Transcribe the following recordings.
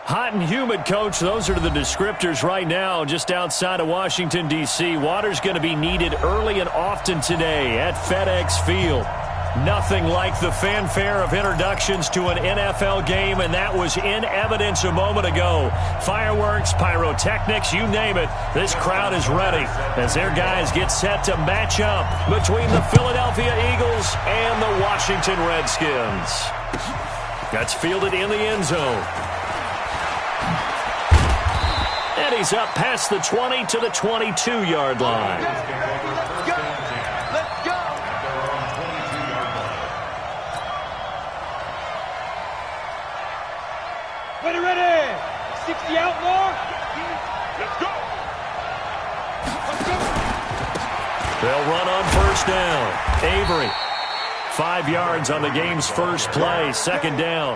Hot and humid, Coach. Those are the descriptors right now just outside of Washington, D.C. Water's going to be needed early and often today at FedEx Field. Nothing like the fanfare of introductions to an NFL game, and that was in evidence a moment ago. Fireworks, pyrotechnics, you name it. This crowd is ready as their guys get set to match up between the Philadelphia Eagles and the Washington Redskins. That's fielded in the end zone. And he's up past the 20 to the 22-yard line. Let's go. Let's go. Ready, ready. 60 out more. Let's go. Let's go. They'll run on first down. Avery. 5 yards on the game's first play, second down.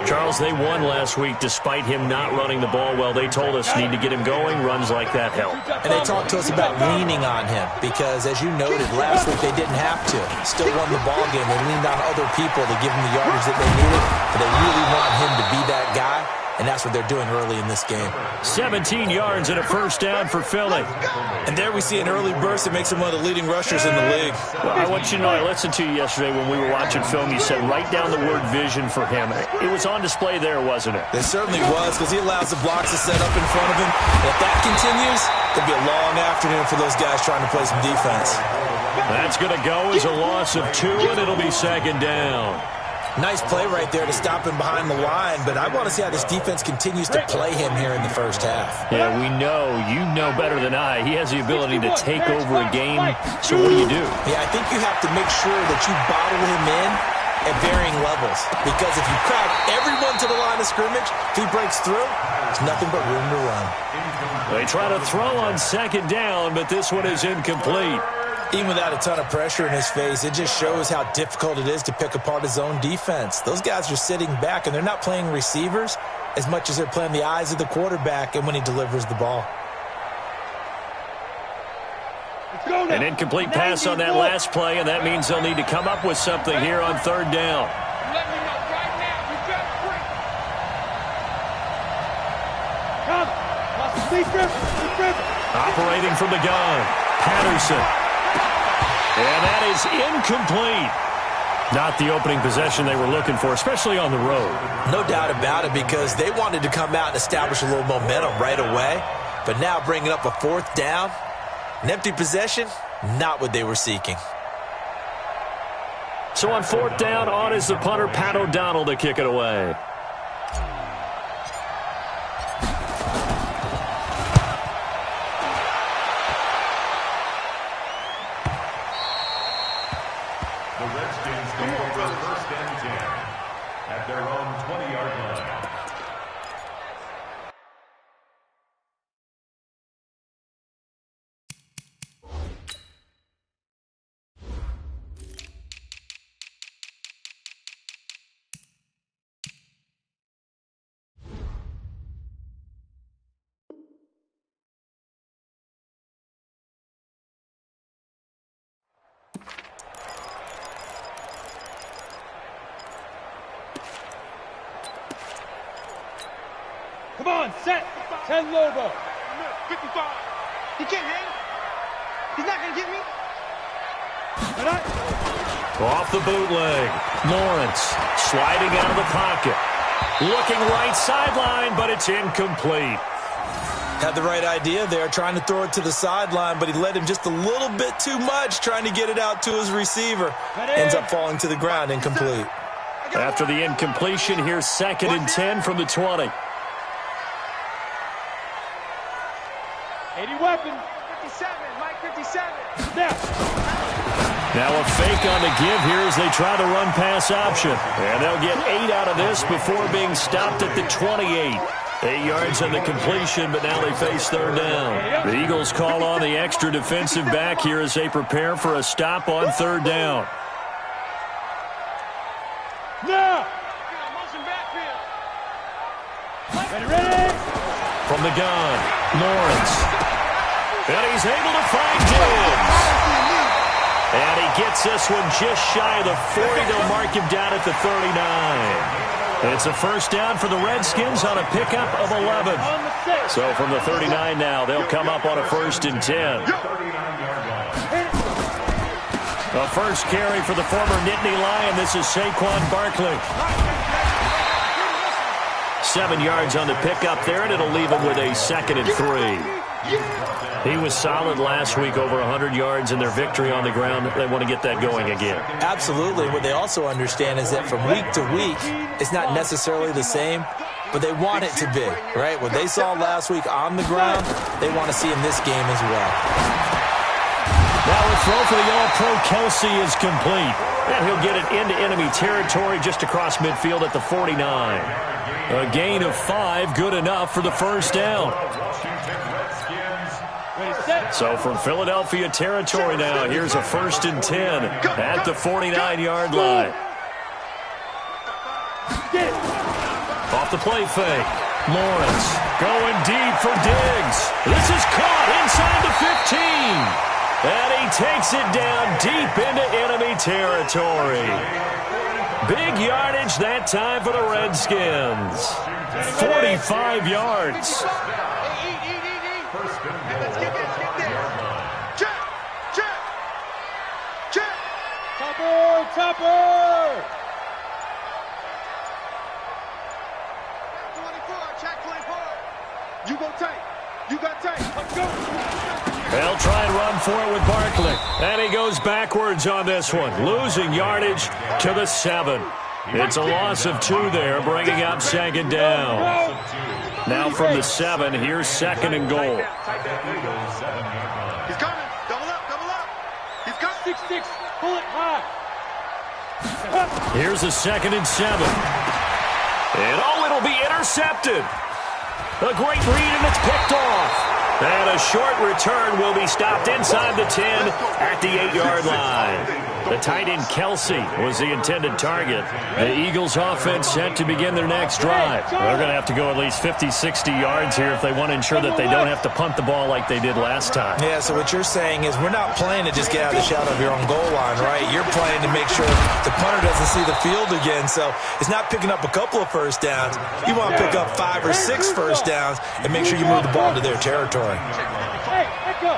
Charles, they won last week despite him not running the ball well. They told us need to get him going. Runs like that help. And they talked to us about leaning on him because, as you noted, last week they didn't have to. Still won the ball game. They leaned on other people to give him the yardage that they needed. But they really want him to be that guy. And that's what they're doing early in this game. 17 yards and a first down for Philly. And there we see an early burst that makes him one of the leading rushers in the league. Well, I want you to know, I listened to you yesterday when we were watching film. You said write down the word vision for him. It was on display there, wasn't it? It certainly was, because he allows the blocks to set up in front of him. And if that continues, it'll be a long afternoon for those guys trying to play some defense. That's going to go as a loss of 2, and it'll be second down. Nice play right there to stop him behind the line, but I want to see how this defense continues to play him here in the first half. Yeah, we know. You know better than I. He has the ability to take over a game. So what do? Yeah, I think you have to make sure that you bottle him in at varying levels, because if you crowd everyone to the line of scrimmage, if he breaks through, there's nothing but room to run. They try to throw on second down, but this one is incomplete. Even without a ton of pressure in his face, it just shows how difficult it is to pick apart his own defense. Those guys are sitting back, and they're not playing receivers as much as they're playing the eyes of the quarterback and when he delivers the ball. An incomplete pass on that last play, and that means they'll need to come up with something here on third down. Operating from the gun, Patterson. And that is incomplete. Not the opening possession they were looking for, especially on the road. No doubt about it, because they wanted to come out and establish a little momentum right away. But now bringing up a fourth down, an empty possession, not what they were seeking. So on fourth down, on is the punter, Pat O'Donnell, to kick it away. Come on, set. 10 Lobo. 55. He can't hang. He's not going to get me. Off the bootleg. Lawrence sliding out of the pocket. Looking right sideline, but it's incomplete. Had the right idea there, trying to throw it to the sideline, but he led him just a little bit too much, trying to get it out to his receiver. Ends up falling to the ground, incomplete. After the incompletion, here's 2nd and 10 from the 20. 80 weapon. 57, Mike 57. Now a fake on the give here as they try to run pass option. And they'll get 8 out of this before being stopped at the 28. 8 yards on the completion, but now they face third down. The Eagles call on the extra defensive back here as they prepare for a stop on third down. Now. Ready. From the gun, Lawrence. And he's able to find Gibbs. And he gets this one just shy of the 40. They'll mark him down at the 39. It's a first down for the Redskins on a pickup of 11. So from the 39 now, they'll come up on a 1st and 10. A first carry for the former Nittany Lion. This is Saquon Barkley. 7 yards on the pickup there, and it'll leave him with a 2nd and 3. He was solid last week, over 100 yards in their victory on the ground. They want to get that going again. Absolutely. What they also understand is that from week to week, it's not necessarily the same, but they want it to be, right? What they saw last week on the ground, they want to see in this game as well. Now a throw for the All-Pro Kelsey is complete. And he'll get it into enemy territory just across midfield at the 49. A gain of 5, good enough for the first down. So from Philadelphia territory now, here's a 1st and 10 at the 49-yard line. Off the play fake. Lawrence going deep for Diggs. This is caught inside the 15. And he takes it down deep into enemy territory. Big yardage that time for the Redskins. 45 yards. Topper! 24, check 24. You go tight. You got tight. Let's go. They'll try and run for it with Barkley. And he goes backwards on this one, losing yardage to the 7. It's a loss of 2 there, bringing up 2nd down. Now from the 7, here's 2nd and goal. He's coming. Double up. He's got 6-6. Pull it high. Here's a 2nd and 7. And it'll be intercepted. A great read, and it's picked off. And a short return will be stopped inside the 10 at the 8-yard line. The tight end Kelsey was the intended target. The Eagles offense set to begin their next drive. They're going to have to go at least 50, 60 yards here if they want to ensure that they don't have to punt the ball like they did last time. Yeah, so what you're saying is we're not playing to just get out of the shadow of your own goal line, right? You're playing to make sure the punter doesn't see the field again. So it's not picking up a couple of first downs. You want to pick up 5 or 6 first downs and make sure you move the ball to their territory. Hey, let go.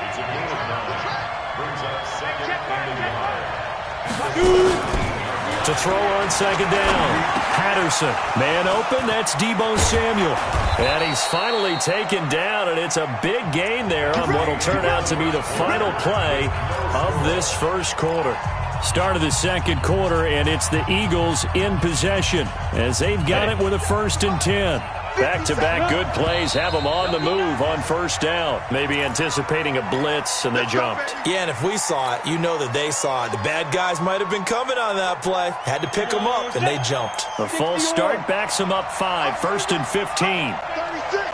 To throw on 2nd down. Patterson. Man open. That's Deebo Samuel. And he's finally taken down, and it's a big gain there on what will turn out to be the final play of this first quarter. Start of the second quarter, and it's the Eagles in possession as they've got it with a 1st and 10. Back-to-back good plays have them on the move on 1st down. Maybe anticipating a blitz, and they jumped. Yeah, and if we saw it, you know that they saw it. The bad guys might have been coming on that play. Had to pick them up, and they jumped. A full start backs them up 5, 1st and 15. 36.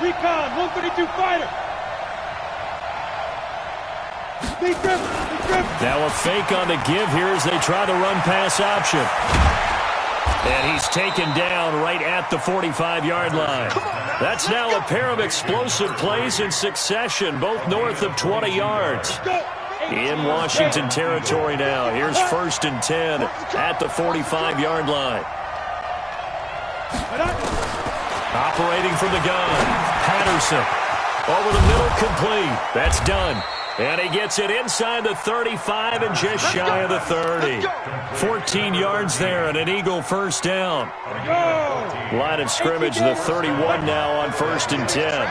Recon, 132 fighter. Now a fake on the give here as they try the run-pass option. And he's taken down right at the 45-yard line. That's now a pair of explosive plays in succession, both north of 20 yards. In Washington territory now. Here's 1st and 10 at the 45-yard line. Operating from the gun. Patterson. Over the middle, complete. That's done. And he gets it inside the 35 and just shy of the 30. 14 yards there and an Eagle first down. Line of scrimmage, the 31 now on 1st and 10.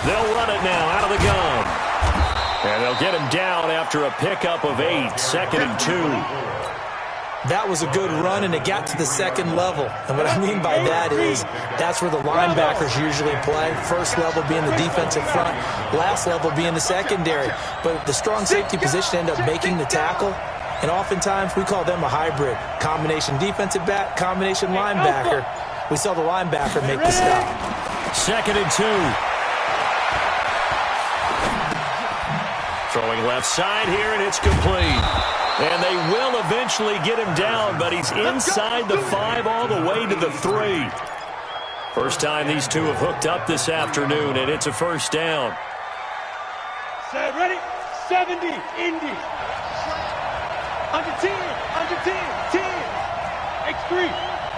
They'll run it now out of the gun. And they'll get him down after a pickup of 8, 2nd and 2. That was a good run, and it got to the 2nd level. And what I mean by that is that's where the linebackers usually play. First level being the defensive front, last level being the secondary. But the strong safety position ended up making the tackle, and oftentimes we call them a hybrid. Combination defensive back, combination linebacker. We saw the linebacker make the stop. 2nd and 2. Throwing left side here, and it's complete. And they will eventually get him down, but he's inside the 5 all the way to the 3. First time these two have hooked up this afternoon, and it's a first down. Set, ready? 70, Indy. Under 10, 10. X3,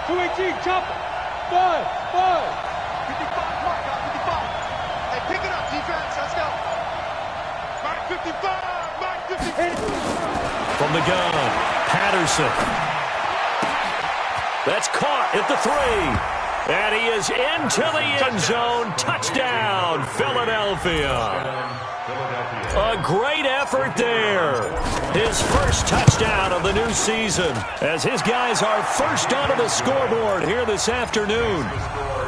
218, chopper. 5, 55, mark out, 55. Hey, pick it up, defense, let's go. Mark 55, mark 55. From the gun, Patterson. That's caught at the 3. And he is into the end zone. Touchdown, Philadelphia. A great effort there. His first touchdown of the new season as his guys are first onto the scoreboard here this afternoon.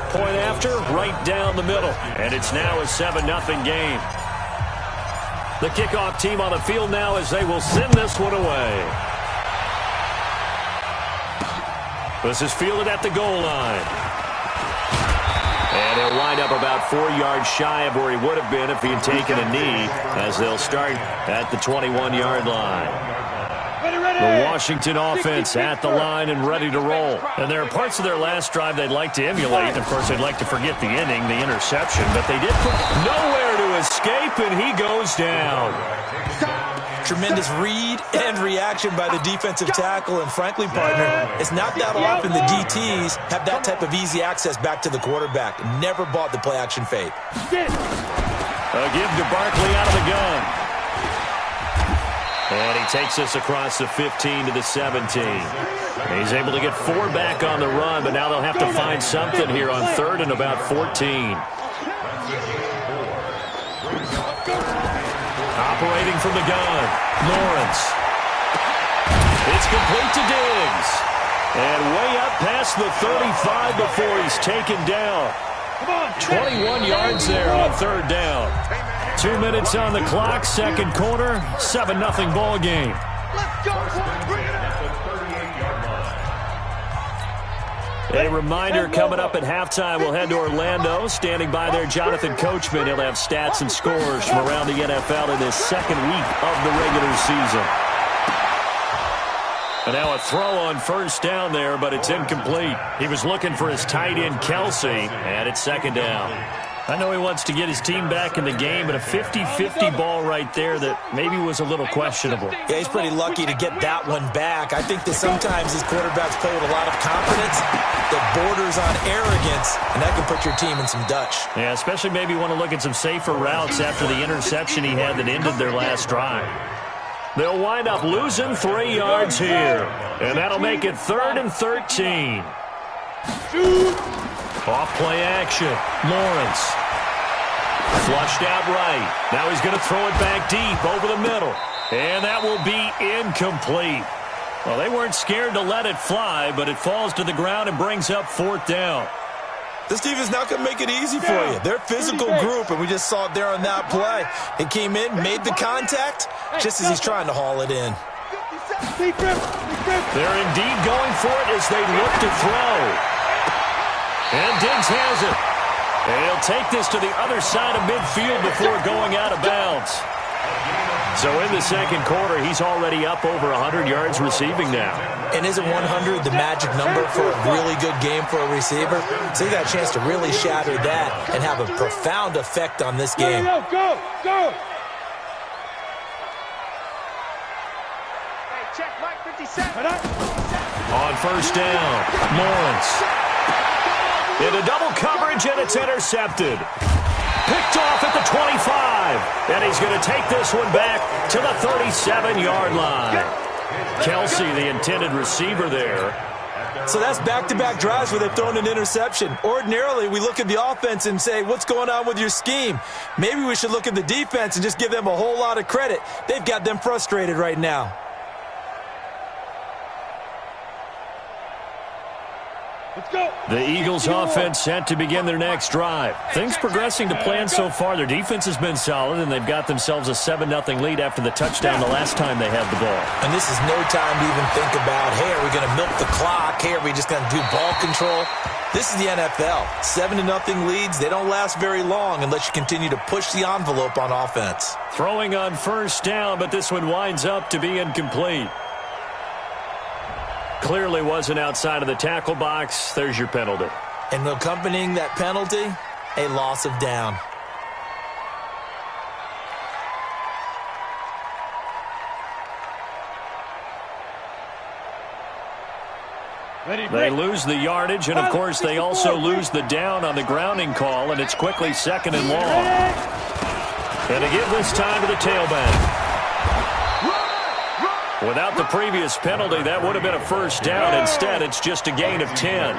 Point after, right down the middle. And it's now a 7-0 game. The kickoff team on the field now as they will send this one away. This is fielded at the goal line. And he'll wind up about 4 yards shy of where he would have been if he had taken a knee, as they'll start at the 21-yard line. The Washington offense at the line and ready to roll. And there are parts of their last drive they'd like to emulate. Of course, they'd like to forget the inning, the interception. But they did put nowhere to escape, and he goes down. Tremendous read and reaction by the defensive tackle. And frankly, partner, it's not that often the DTs have that type of easy access back to the quarterback. Never bought the play-action fake. A give to Barkley out of the gun. And he takes us across the 15 to the 17. He's able to get 4 back on the run, but now they'll have to find something here on 3rd and about 14. Operating from the gun, Lawrence. It's complete to Diggs. And way up past the 35 before he's taken down. 21 yards there on 3rd down. 2 minutes on the clock, second quarter, 7-0 ball game. Let's go, bring it up. A reminder coming up at halftime, we'll head to Orlando. Standing by there, Jonathan Coachman. He'll have stats and scores from around the NFL in this second week of the regular season. And now a throw on 1st down there, but it's incomplete. He was looking for his tight end, Kelsey, and it's 2nd down. I know he wants to get his team back in the game, but a 50-50 ball right there that maybe was a little questionable. Yeah, he's pretty lucky to get that one back. I think that sometimes these quarterbacks play with a lot of confidence that borders on arrogance, and that can put your team in some Dutch. Yeah, especially maybe want to look at some safer routes after the interception he had that ended their last drive. They'll wind up losing 3 yards here, and that'll make it 3rd and 13. Off play action, Lawrence. Flushed out right. Now he's going to throw it back deep over the middle. And that will be incomplete. Well, they weren't scared to let it fly, but it falls to the ground and brings up 4th down. This team is not going to make it easy for you. They're a physical group, and we just saw it there on that play. It came in, made the contact, just as he's trying to haul it in. They're indeed going for it as they look to throw. And Diggs has it. And he'll take this to the other side of midfield before going out of bounds. So in the second quarter, he's already up over 100 yards receiving now. And isn't 100 the magic number for a really good game for a receiver? So he got a chance to really shatter that and have a profound effect on this game. Go! Hey, check, Mike 57. On 1st down, Lawrence. Into double coverage, and it's intercepted. Picked off at the 25. And he's going to take this one back to the 37-yard line. Kelsey, the intended receiver there. So that's back-to-back drives where they've thrown an interception. Ordinarily, we look at the offense and say, what's going on with your scheme? Maybe we should look at the defense and just give them a whole lot of credit. They've got them frustrated right now. Let's go. The Eagles offense set to begin their next drive. Things progressing to plan so far. Their defense has been solid, and they've got themselves a 7-0 lead after the touchdown the last time they had the ball. And this is no time to even think about, hey, are we going to milk the clock? Hey, are we just going to do ball control? This is the NFL. 7-0 leads, they don't last very long unless you continue to push the envelope on offense. Throwing on 1st down, but this one winds up to be incomplete. Clearly wasn't outside of the tackle box. There's your penalty. And accompanying that penalty, a loss of down. They lose the yardage, and, of course, they also lose the down on the grounding call, and it's quickly 2nd and long. And to give this time to the tailback. Without the previous penalty, that would have been a first down. Instead, it's just a gain of 10.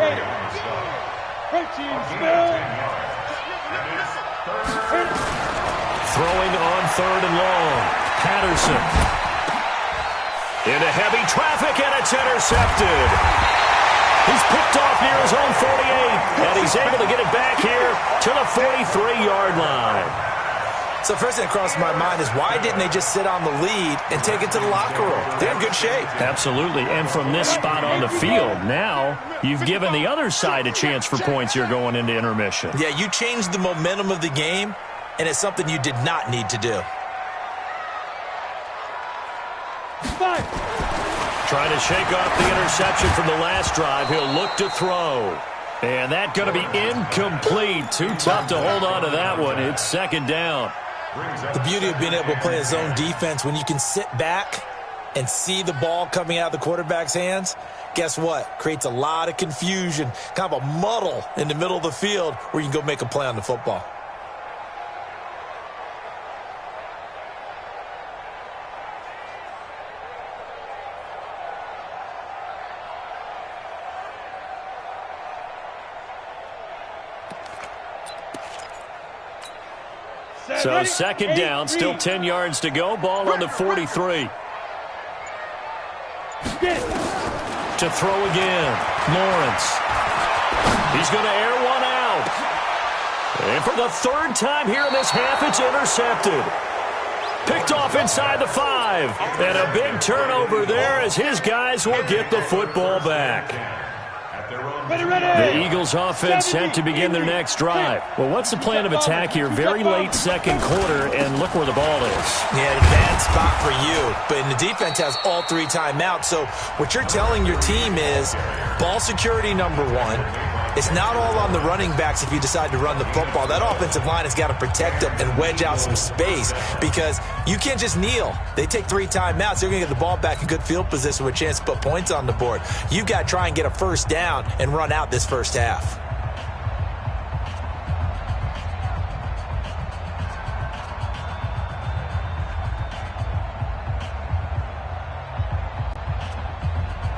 Throwing on 3rd and long. Patterson. Into heavy traffic, and it's intercepted. He's picked off near his own 48, and he's able to get it back here to the 43-yard line. So first thing that crossed my mind is why didn't they just sit on the lead and take it to the locker room? They're in good shape. Absolutely, and from this spot on the field, now you've given the other side a chance for points here going into intermission. Yeah, you changed the momentum of the game, and it's something you did not need to do. Trying to shake off the interception from the last drive. He'll look to throw. And that's going to be incomplete. Too tough to hold on to that one. It's 2nd down. The beauty of being able to play a zone defense, when you can sit back and see the ball coming out of the quarterback's hands, guess what? Creates a lot of confusion, kind of a muddle in the middle of the field where you can go make a play on the football. So 2nd down, still 10 yards to go. Ball on the 43. To throw again. Lawrence. He's going to air one out. And for the 3rd time here in this half, it's intercepted. Picked off inside the 5. And a big turnover there as his guys will get the football back. The Eagles offense set to begin their next drive. Well, what's the plan of attack here? Very late 2nd quarter, and look where the ball is. Yeah, a bad spot for you. But the defense has all 3 timeouts. So what you're telling your team is ball security number 1. It's not all on the running backs if you decide to run the football. That offensive line has got to protect them and wedge out some space because you can't just kneel. They take 3 timeouts. They're going to get the ball back in good field position with a chance to put points on the board. You've got to try and get a first down and run out this first half.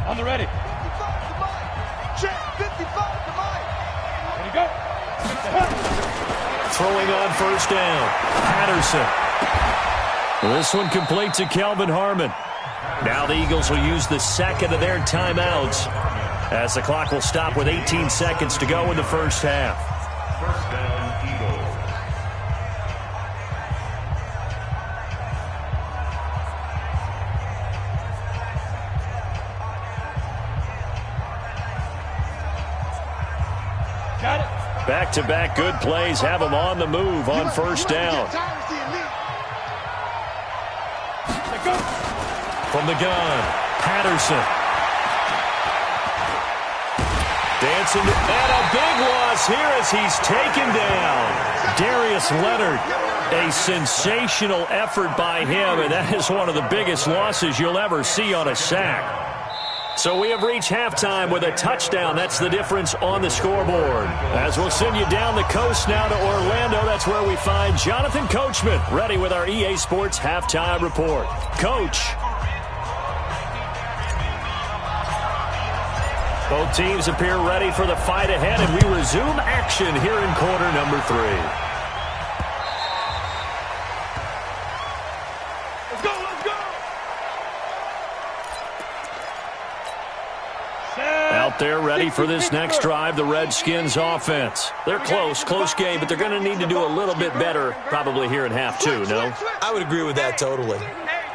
On the ready. 55 to Mike. Check, 55 to Mike. Ready, go. Throwing on 1st down. Patterson. This one complete to Kelvin Harmon. Now the Eagles will use the 2nd of their timeouts as the clock will stop with 18 seconds to go in the first half. First down, Eagles. Got it. Back-to-back good plays have them on the move on 1st down. Go. From the gun, Patterson. Dancing, and a big loss here as he's taken down. Darius Leonard, a sensational effort by him, and that is one of the biggest losses you'll ever see on a sack. So we have reached halftime with a touchdown. That's the difference on the scoreboard. As we'll send you down the coast now to Orlando, that's where we find Jonathan Coachman, ready with our EA Sports Halftime Report. Coach. Both teams appear ready for the fight ahead, and we resume action here in quarter number 3. Let's go, let's go. Out there ready for this next drive, the Redskins offense. They're close game, but they're going to need to do a little bit better probably here in half 2, no? I would agree with that totally.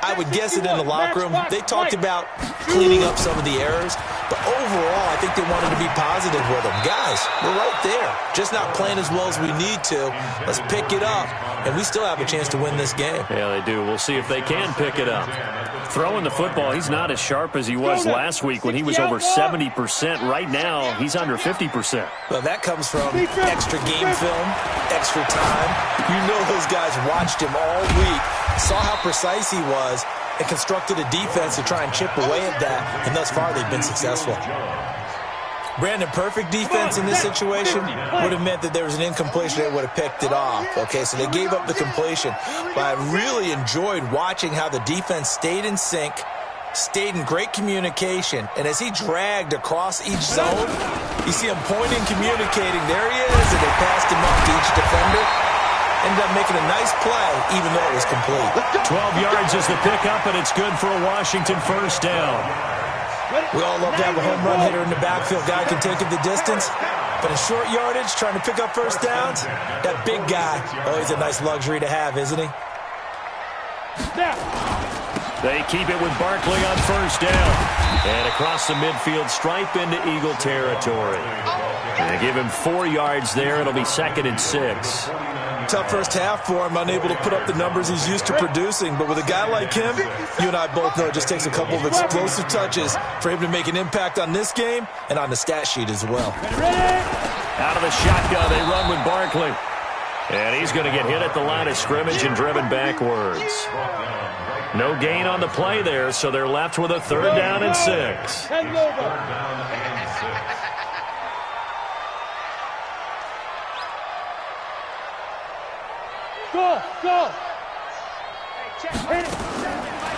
I would guess it in the locker room. They talked about cleaning up some of the errors, but overall, I think they wanted to be positive with them. Guys, we're right there. Just not playing as well as we need to. Let's pick it up, and we still have a chance to win this game. Yeah, they do. We'll see if they can pick it up. Throwing the football, he's not as sharp as he was last week when he was over 70%. Right now, he's under 50%. Well, that comes from extra game film, extra time. You know those guys watched him all week, saw how precise he was, and constructed a defense to try and chip away at that, and thus far they've been successful. Brandon, perfect defense in this situation would have meant that there was an incompletion that would have picked it off. Okay, so they gave up the completion. But I really enjoyed watching how the defense stayed in sync, stayed in great communication, and as he dragged across each zone, you see him pointing, communicating. There he is, and they passed him off to each defender. Ended up making a nice play, even though it was complete. 12 yards is the pickup, and it's good for a Washington first down. We all love to have a home run hitter in the backfield. Guy can take it the distance. But in short yardage, trying to pick up first downs, that big guy, oh, he's a nice luxury to have, isn't he? They keep it with Barkley on first down. And across the midfield stripe into Eagle territory. And they give him 4 yards there. It'll be 2nd and 6. Tough first half for him, unable to put up the numbers he's used to producing. But with a guy like him, you and I both know it just takes a couple of explosive touches for him to make an impact on this game and on the stat sheet as well. Out of the shotgun, they run with Barkley. And he's going to get hit at the line of scrimmage and driven backwards. No gain on the play there, so they're left with a 3rd down and 6. Go!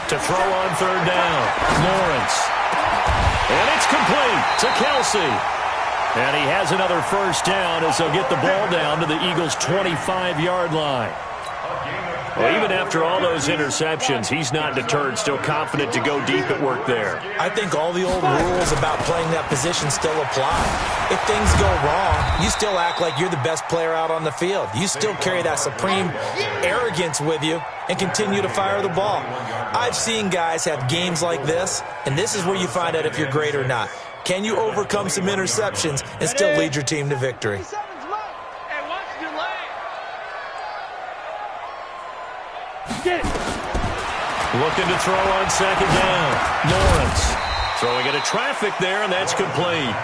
To throw on 3rd down, Lawrence. And it's complete to Kelsey. And he has another first down as they'll get the ball down to the Eagles' 25-yard line. Well, even after all those interceptions, he's not deterred, still confident to go deep at work there. I think all the old rules about playing that position still apply. If things go wrong, you still act like you're the best player out on the field. You still carry that supreme arrogance with you and continue to fire the ball. I've seen guys have games like this, and this is where you find out if you're great or not. Can you overcome some interceptions and still lead your team to victory? Looking to throw on 2nd down. Lawrence throwing into traffic there, and that's complete.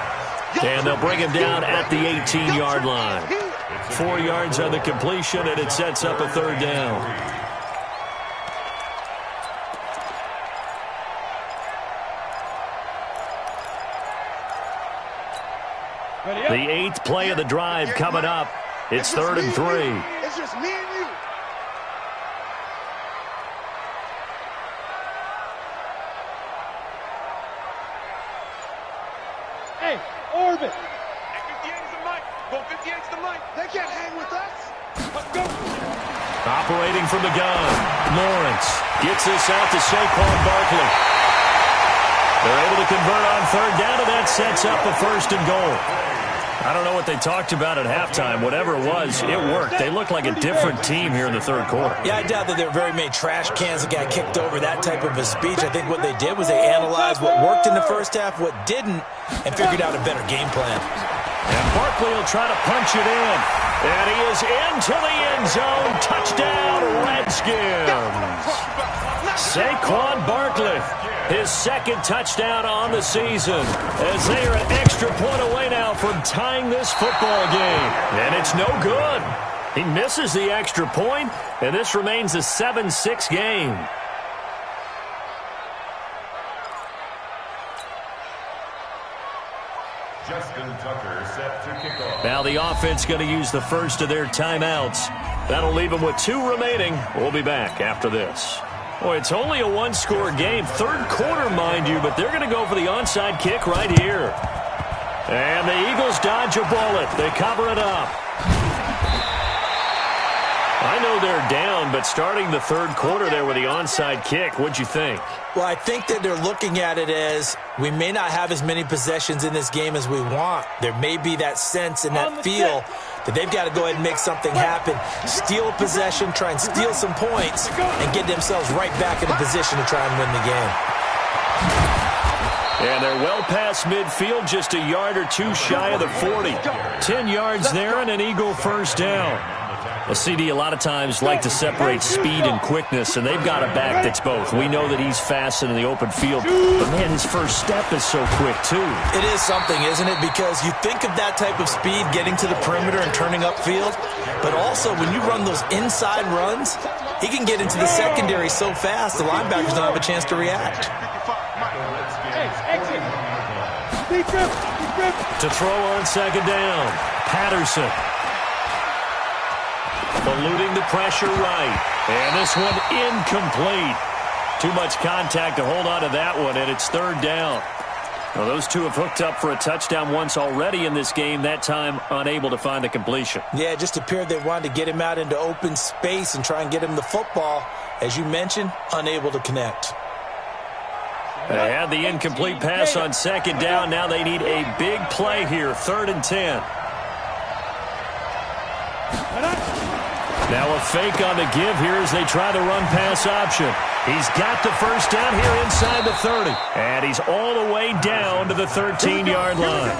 And they'll bring him down at the 18-yard line. 4 yards on the completion, and it sets up a 3rd down. The 8th play of the drive coming up. It's 3rd and 3. It's just me and you. Hey, Orbit! 58's the mic. Go 58's the mic. They can't hang with us. Let's go! Operating from the gun. Lawrence gets this out to Saquon Barkley. They're able to convert on 3rd down, and that sets up a 1st and goal. I don't know what they talked about at halftime. Whatever it was, it worked. They look like a different team here in the 3rd quarter. Yeah, I doubt that there were very many trash cans that got kicked over, that type of a speech. I think what they did was they analyzed what worked in the first half, what didn't, and figured out a better game plan. And Barkley will try to punch it in. And he is into the end zone. Touchdown, Redskins. Saquon Barkley, his 2nd touchdown on the season, as they are an extra point away now from tying this football game. And it's no good. He misses the extra point, and this remains a 7-6 game. Justin Tucker set to kick off. Now the offense going to use the first of their timeouts. That'll leave them with 2 remaining. We'll be back after this. Boy, it's only a 1-score game. 3rd quarter, mind you, but they're going to go for the onside kick right here. And the Eagles dodge a bullet. They cover it up. I know they're down, but starting the 3rd quarter there with the onside kick, what'd you think? Well, I think that they're looking at it as we may not have as many possessions in this game as we want. There may be that sense and that feel that they've got to go ahead and make something happen. Steal a possession, try and steal some points, and get themselves right back in a position to try and win the game. And they're well past midfield, just a yard or 2 shy of the 40. 10 yards there and an Eagle first down. Well, CD, a lot of times like to separate speed and quickness, and they've got a back that's both. We know that he's fast in the open field, but, man, his first step is so quick, too. It is something, isn't it? Because you think of that type of speed getting to the perimeter and turning upfield, but also when you run those inside runs, he can get into the secondary so fast the linebackers don't have a chance to react. To throw on second down. Patterson. Eluding the pressure right. And this one incomplete. Too much contact to hold on to that one, and it's third down. Well, those two have hooked up for a touchdown once already in this game, that time unable to find the completion. Yeah, it just appeared they wanted to get him out into open space and try and get him the football. As you mentioned, unable to connect. They had the incomplete pass on second down. Now they need a big play here, 3rd and 10. Now a fake on the give here as they try the run-pass option. He's got the first down here inside the 30. And he's all the way down to the 13-yard line.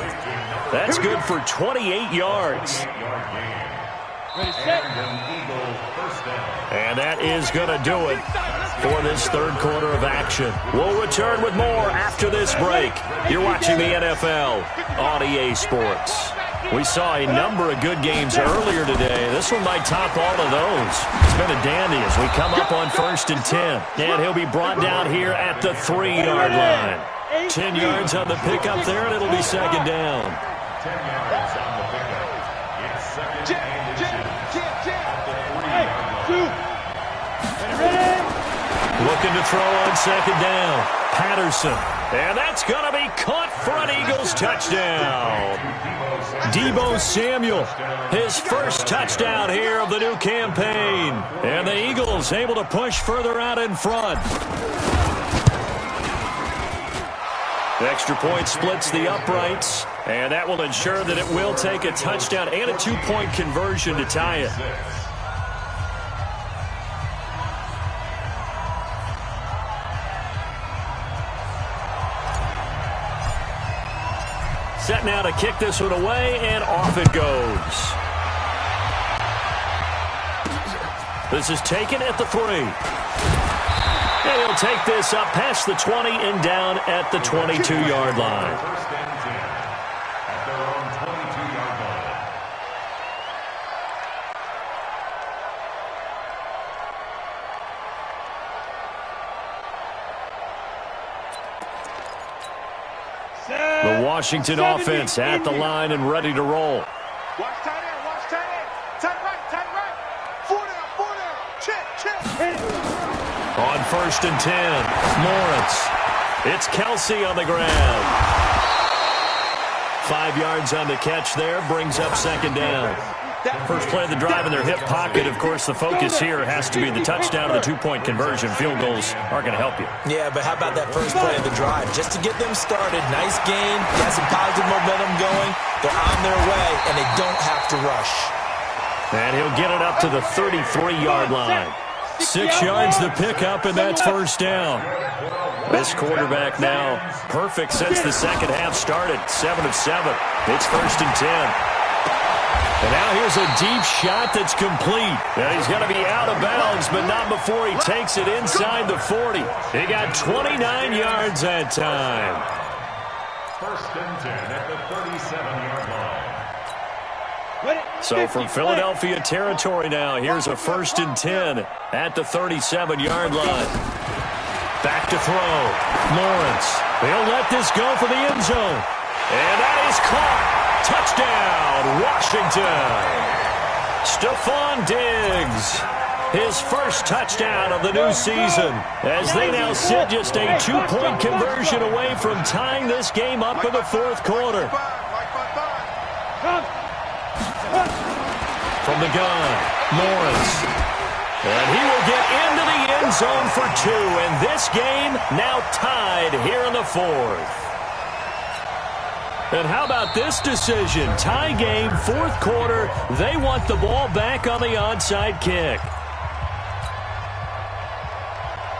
That's good for 28 yards. And that is going to do it for this third quarter of action. We'll return with more after this break. You're watching the NFL on EA Sports. We saw a number of good games earlier today. This one might top all of those. It's been a dandy as we come up on 1st and 10. And he'll be brought down here at the 3-yard line. 10 yards on the pickup there, and it'll be second down. 10 yards on the pickup. It's second and 2 at the 3-yard line. Looking to throw on second down. Patterson. And that's going to be caught for an Eagles touchdown. Deebo Samuel, his first touchdown here of the new campaign. And the Eagles able to push further out in front. The extra point splits the uprights, and that will ensure that it will take a touchdown and a 2-point conversion to tie it. Set now to kick this one away, and off it goes. This is taken at the 3. And he'll take this up past the 20 and down at the 22-yard line. First and 10 at their own 22-yard line. The Washington offense at the line and ready to roll. Watch tight end, watch tight end. Tight right. 4 down. Check. On 1st and 10, Lawrence. It's Kelsey on the ground. 5 yards on the catch there, brings up second down. First play of the drive in their hip pocket. Of course, the focus here has to be the touchdown of the 2-point conversion. Field goals are going to help you. Yeah, but how about that first play of the drive? Just to get them started, nice gain, got some positive momentum going. They're on their way, and they don't have to rush. And he'll get it up to the 33-yard line. 6 yards to pick up, and that's first down. This quarterback now perfect since the second half started. 7 of 7. It's 1st and 10. And now here's a deep shot that's complete. And he's going to be out of bounds, but not before he takes it inside the 40. He got 29 yards that time. 1st and 10 at the 37-yard line. So from Philadelphia territory now, here's a 1st and 10 at the 37-yard line. Back to throw. Lawrence. They'll let this go for the end zone. And that is caught. Touchdown, Washington. Stephon Diggs, his first touchdown of the new season, as they now sit just a 2-point conversion away from tying this game up in the 4th quarter. From the gun, Lawrence. And he will get into the end zone for 2, and this game now tied here in the 4th. And how about this decision? Tie game, 4th quarter. They want the ball back on the onside kick.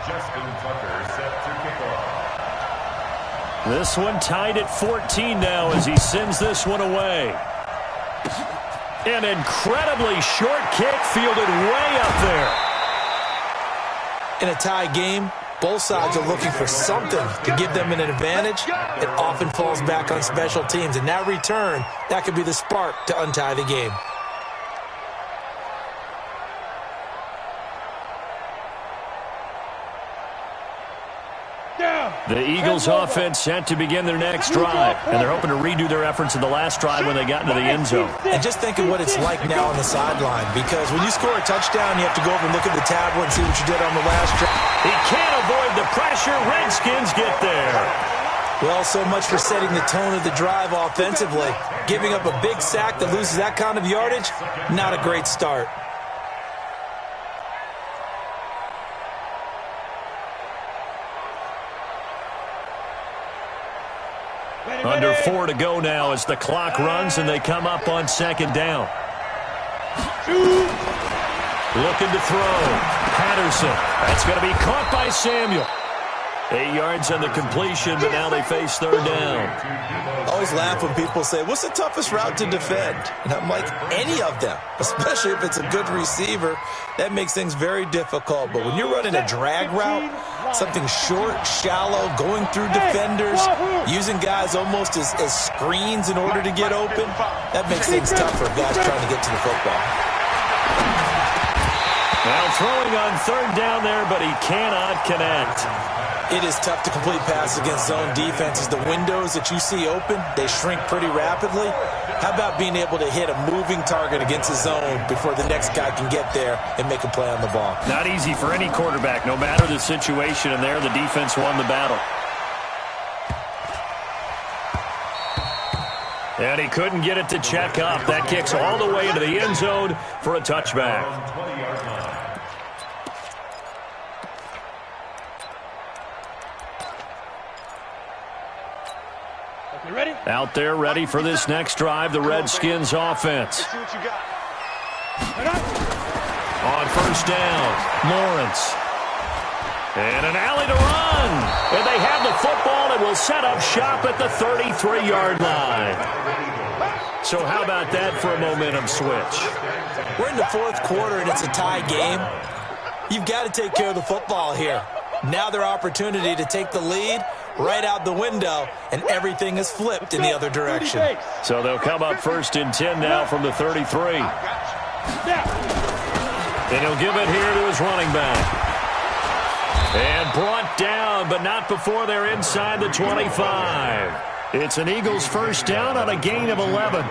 Justin Tucker set to kick off. This one tied at 14 now as he sends this one away. An incredibly short kick fielded way up there. In a tie game, both sides are looking for something to give them an advantage. It often falls back on special teams. And that return, that could be the spark to untie the game. Down. The Eagles offense set to begin their next drive, and they're hoping to redo their efforts in the last drive when they got into the end zone. And just think of what it's like now on the sideline, because when you score a touchdown, you have to go over and look at the tablet and see what you did on the last drive. He can't avoid the pressure. Redskins get there. Well, so much for setting the tone of the drive offensively. Giving up a big sack that loses that kind of yardage, not a great start. Under 4 to go now as the clock runs and they come up on second down. Looking to throw. Patterson. That's going to be caught by Samuel. 8 yards on the completion, but now they face third down. I always laugh when people say, what's the toughest route to defend? And I'm like, any of them, especially if it's a good receiver. That makes things very difficult. But when you're running a drag route, something short, shallow, going through defenders, using guys almost as screens in order to get open, that makes things tough for guys trying to get to the football. Now throwing on third down there, but he cannot connect. It is tough to complete passes against zone defenses. The windows that you see open, they shrink pretty rapidly. How about being able to hit a moving target against a zone before the next guy can get there and make a play on the ball? Not easy for any quarterback, no matter the situation, and there the defense won the battle. And he couldn't get it to check up. That kicks all the way into the end zone for a touchback. Ready? Out there ready for this next drive, the Redskins offense. See what you got. On first down, Lawrence. And an alley to run. And they have the football and will set up shop at the 33-yard line. So how about that for a momentum switch? We're in the fourth quarter and it's a tie game. You've got to take care of the football here. Now their opportunity to take the lead right out the window, and everything is flipped in the other direction. So they'll come up first and 10 now from the 33. And he'll give it here to his running back. And brought down, but not before they're inside the 25. It's an Eagles first down on a gain of 11.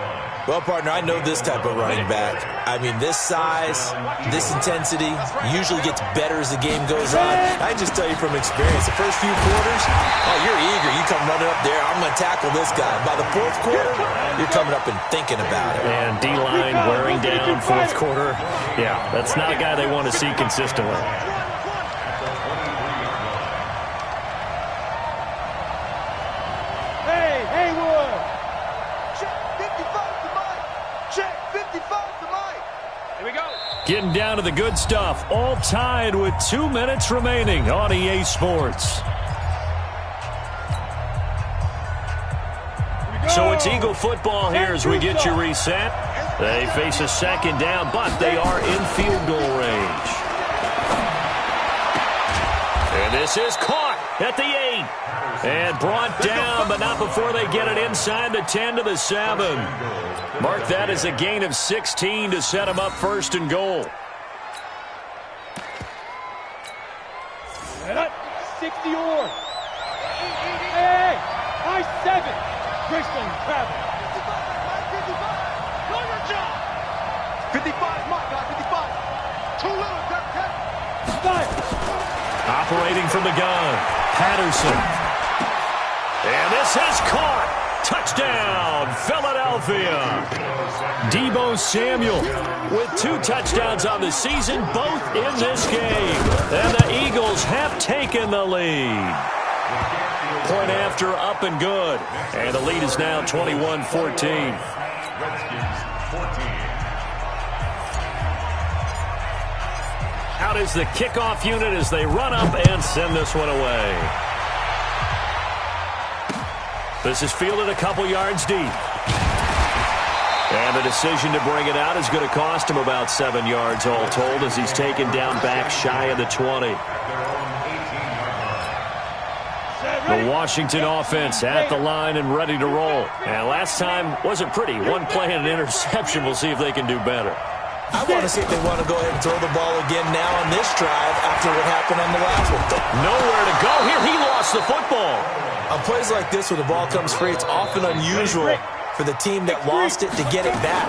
Well, partner, I know this type of running back. I mean, this size, this intensity usually gets better as the game goes on. I just tell you from experience, the first few quarters, oh, you're eager. You come running up there, I'm going to tackle this guy. By the fourth quarter, you're coming up and thinking about it. And D-line wearing down fourth quarter. Yeah, that's not a guy they want to see consistently. Getting down to the good stuff. All tied with 2 minutes remaining on EA Sports. So it's Eagle football here as we get you reset. They face a second down, but they are in field goal range. And this is caught at the 8. And brought down, but not before they get it inside the 10 to the 7. Mark that as a gain of 16 to set them up first and goal. 60 or. Hey, high 7. Grayson travel. 55, Mike, 55. Too little, got 10. Fire. Operating from the gun, Patterson. And this is caught. Touchdown, Philadelphia. Deebo Samuel with 2 touchdowns on the season, both in this game. And the Eagles have taken the lead. Point after, up and good. And the lead is now 21-14. Out is the kickoff unit as they run up and send this one away. This is fielded a couple yards deep. And the decision to bring it out is going to cost him about 7 yards all told as he's taken down back shy of the 20. The Washington offense at the line and ready to roll. And last time wasn't pretty. One play and an interception. We'll see if they can do better. I want to see if they want to go ahead and throw the ball again now on this drive after what happened on the last one. Nowhere to go here. He lost the football. On plays like this where the ball comes free, it's often unusual for the team that lost it to get it back.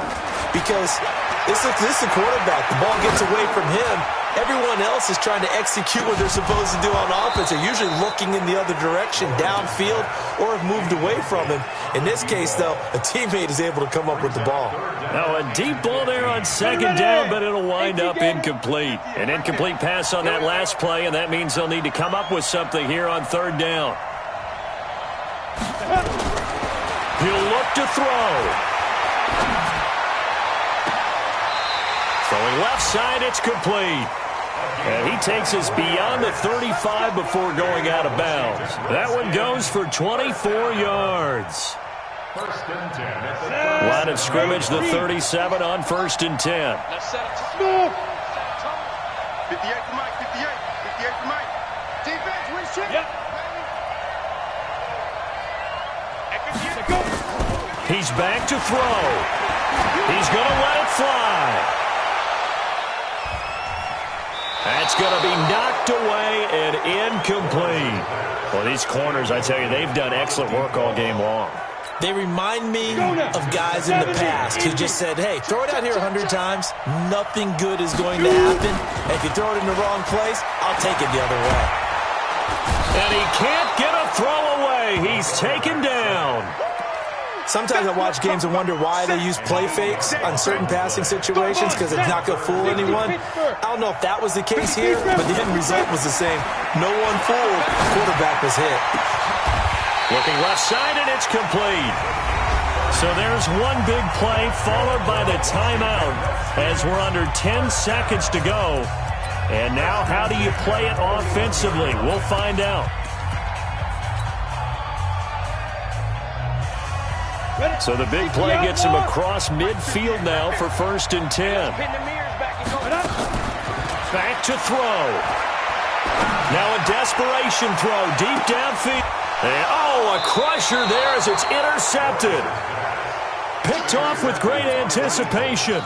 Because this is the quarterback. The ball gets away from him. Everyone else is trying to execute what they're supposed to do on offense. They're usually looking in the other direction, downfield, or have moved away from him. In this case, though, a teammate is able to come up with the ball. Now a deep ball there on second down, but it'll wind up incomplete. An incomplete pass on that last play, and that means they'll need to come up with something here on third down. He'll look to throw. Throwing left side, it's complete. And he takes us beyond the 35 before going out of bounds. That one goes for 24 yards. First and 10. Line of scrimmage, the 37 on first and 10. 58 for Mike, 58. 58 for Mike. Defense, win shit. Yep. He's back to throw. He's going to let it fly. That's going to be knocked away and incomplete. Well, these corners, I tell you, they've done excellent work all game long. They remind me of guys in the past who just said, hey, throw it out here 100 times. Nothing good is going to happen. And if you throw it in the wrong place, I'll take it the other way. And he can't get a throw away. He's taken down. Sometimes I watch games and wonder why they use play fakes on certain passing situations because it's not going to fool anyone. I don't know if that was the case here, but the end result was the same. No one fooled. The quarterback was hit. Looking left side, and it's complete. So there's one big play followed by the timeout as we're under 10 seconds to go. And now how do you play it offensively? We'll find out. So the big play gets him across midfield now for first and 10. Back to throw. Now a desperation throw deep downfield. And, oh, a crusher there as it's intercepted. Picked off with great anticipation.